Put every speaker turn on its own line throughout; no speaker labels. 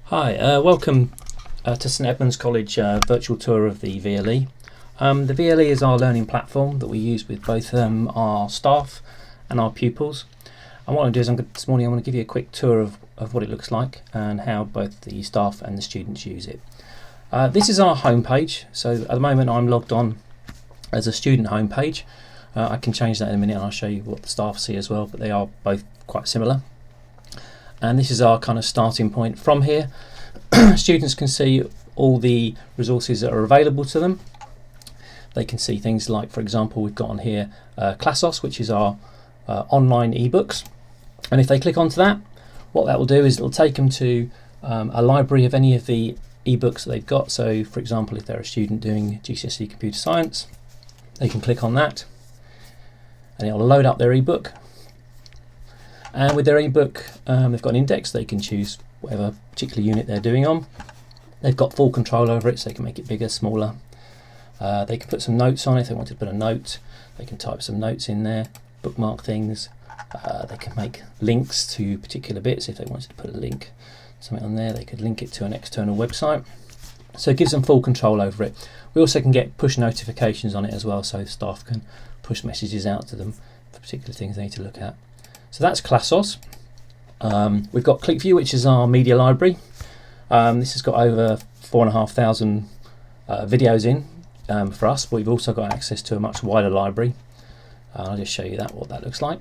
Hi, welcome to St Edmunds College virtual tour of the VLE. The VLE is our learning platform that we use with both our staff and our pupils. And what I'm going to do is this morning I'm going to give you a quick tour of what it looks like and how both the staff and the students use it. This is our homepage. So at the moment I'm logged on as a student homepage. I can change that in a minute and I'll show you what the staff see as well, but they are both quite similar. And this is our kind of starting point. From here, students can see all the resources that are available to them. They can see things like, for example, we've got on here Classos, which is our online ebooks. And if they click onto that, what that will do is it'll take them to a library of any of the ebooks that they've got. So, for example, if they're a student doing GCSE Computer Science, they can click on that and it'll load up their ebook. And with their ebook, they've got an index. They can choose whatever particular unit they're doing on. They've got full control over it, so they can make it bigger, smaller. They can put some notes on it if they want to put a note. They can type some notes in there, bookmark things. They can make links to particular bits. If they wanted to put a link, something on there, they could link it to an external website. So it gives them full control over it. We also can get push notifications on it as well, so staff can push messages out to them for particular things they need to look at. So that's Classos. We've got ClickView, which is our media library. This has got over 4,500 videos in for us, but we've also got access to a much wider library. I'll just show you what that looks like.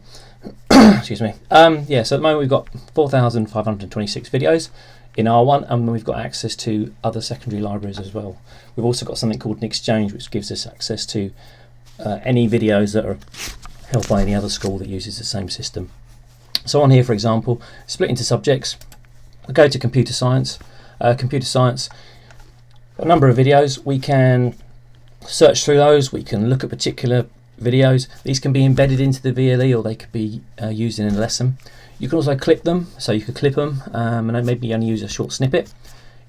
Excuse me. Yeah, so at the moment we've got 4,526 videos in R1, and we've got access to other secondary libraries as well. We've also got something called an exchange, which gives us access to any videos that are held by any other school that uses the same system. So on here, for example, split into subjects. I go to computer science. A number of videos. We can search through those. We can look at particular videos. These can be embedded into the VLE, or they could be used in a lesson. You can also clip them, so you could clip them and maybe only use a short snippet.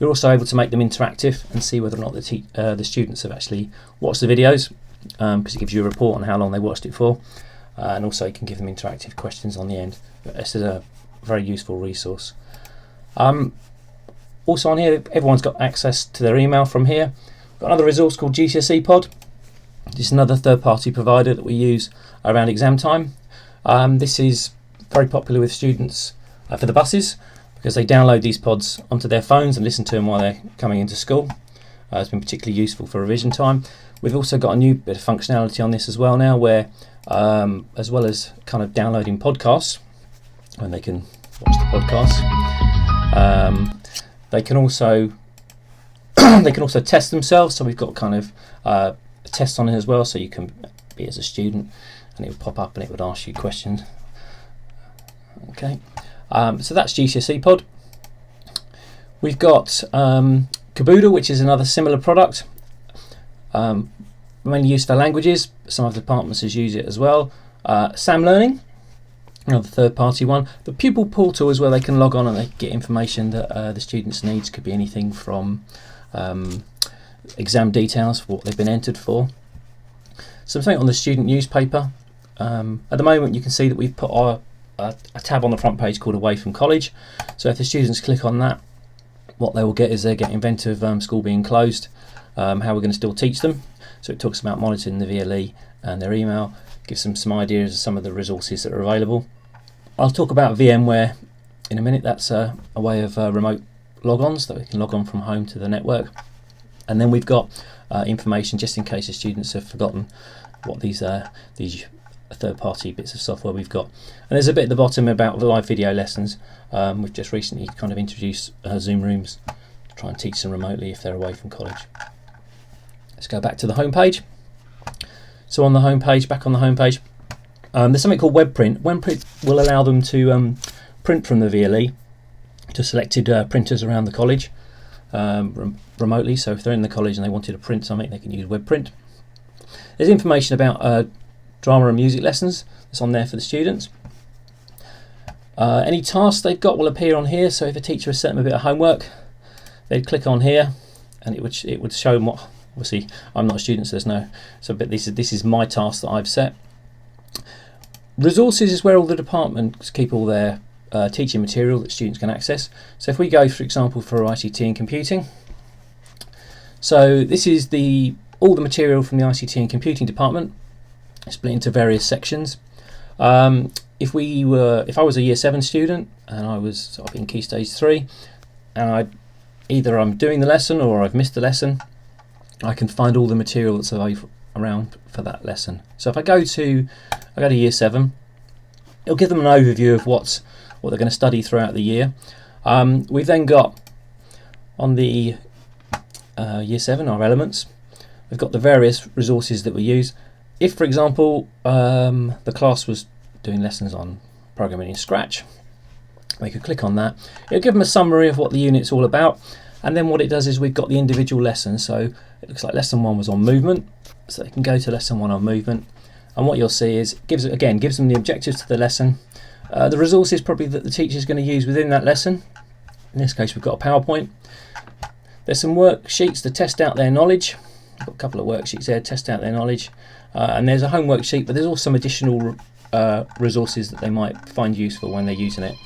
You're also able to make them interactive and see whether or not the students have actually watched the videos, because it gives you a report on how long they watched it for. And also you can give them interactive questions on the end. This is a very useful resource. Also on here, everyone's got access to their email from here. We've got another resource called GCSE Pod. This is another third-party provider that we use around exam time. This is very popular with students for the buses, because they download these pods onto their phones and listen to them while they're coming into school. It's been particularly useful for revision time. We've also got a new bit of functionality on this as well now, where as well as kind of downloading podcasts, and they can watch the podcasts, they can also test themselves. So we've got kind of a test on it as well, so you can be as a student and it would pop up and it would ask you questions. Okay, so that's GCSE Pod. We've got Caboodle, which is another similar product, mainly used for languages. Some of the departments use it as well. Sam Learning, another third-party one. The pupil portal is where they can log on and they get information that the students' needs. Could be anything from exam details for what they've been entered for. Something on the student newspaper. At the moment you can see that we've put a tab on the front page called Away from College. So if the students click on that, what they will get is they get Inventive school being closed, how we're going to still teach them. So it talks about monitoring the VLE and their email, gives them some ideas of some of the resources that are available. I'll talk about VMware in a minute. That's a way of remote logons that we can log on from home to the network. And then we've got information just in case the students have forgotten what these third-party bits of software we've got. And there's a bit at the bottom about the live video lessons. We've just recently kind of introduced Zoom rooms to try and teach them remotely if they're away from college. Let's go back to the home page. So on the home page, back on the home page, there's something called web print. Web print will allow them to print from the VLE to selected printers around the college remotely. So if they're in the college and they wanted to print something, they can use web print. There's information about drama and music lessons that's on there for the students. Any tasks they've got will appear on here. So if a teacher has sent them a bit of homework, they'd click on here and it would show them what. Obviously, I'm not a student, so there's no. So, but this is my task that I've set. Resources is where all the departments keep all their teaching material that students can access. So if we go, for example, for ICT and computing, so this is all the material from the ICT and computing department, split into various sections. If I was a year 7 student and I was sort of in Key Stage 3, and either I'm doing the lesson or I've missed the lesson, I can find all the material that's around for that lesson. So if I go to year 7, it'll give them an overview of what they're going to study throughout the year. We've then got on the year 7, our elements, we've got the various resources that we use. If, for example, the class was doing lessons on programming in Scratch, we could click on that. It'll give them a summary of what the unit's all about, and then what it does is we've got the individual lessons. So it looks like lesson 1 was on movement, so they can go to lesson 1 on movement, and what you'll see is gives them the objectives to the lesson, the resources probably that the teacher is going to use within that lesson. In this case, we've got a PowerPoint. There's some worksheets to test out their knowledge. I've got a couple of worksheets there to test out their knowledge, and there's a homework sheet, but there's also some additional resources that they might find useful when they're using it.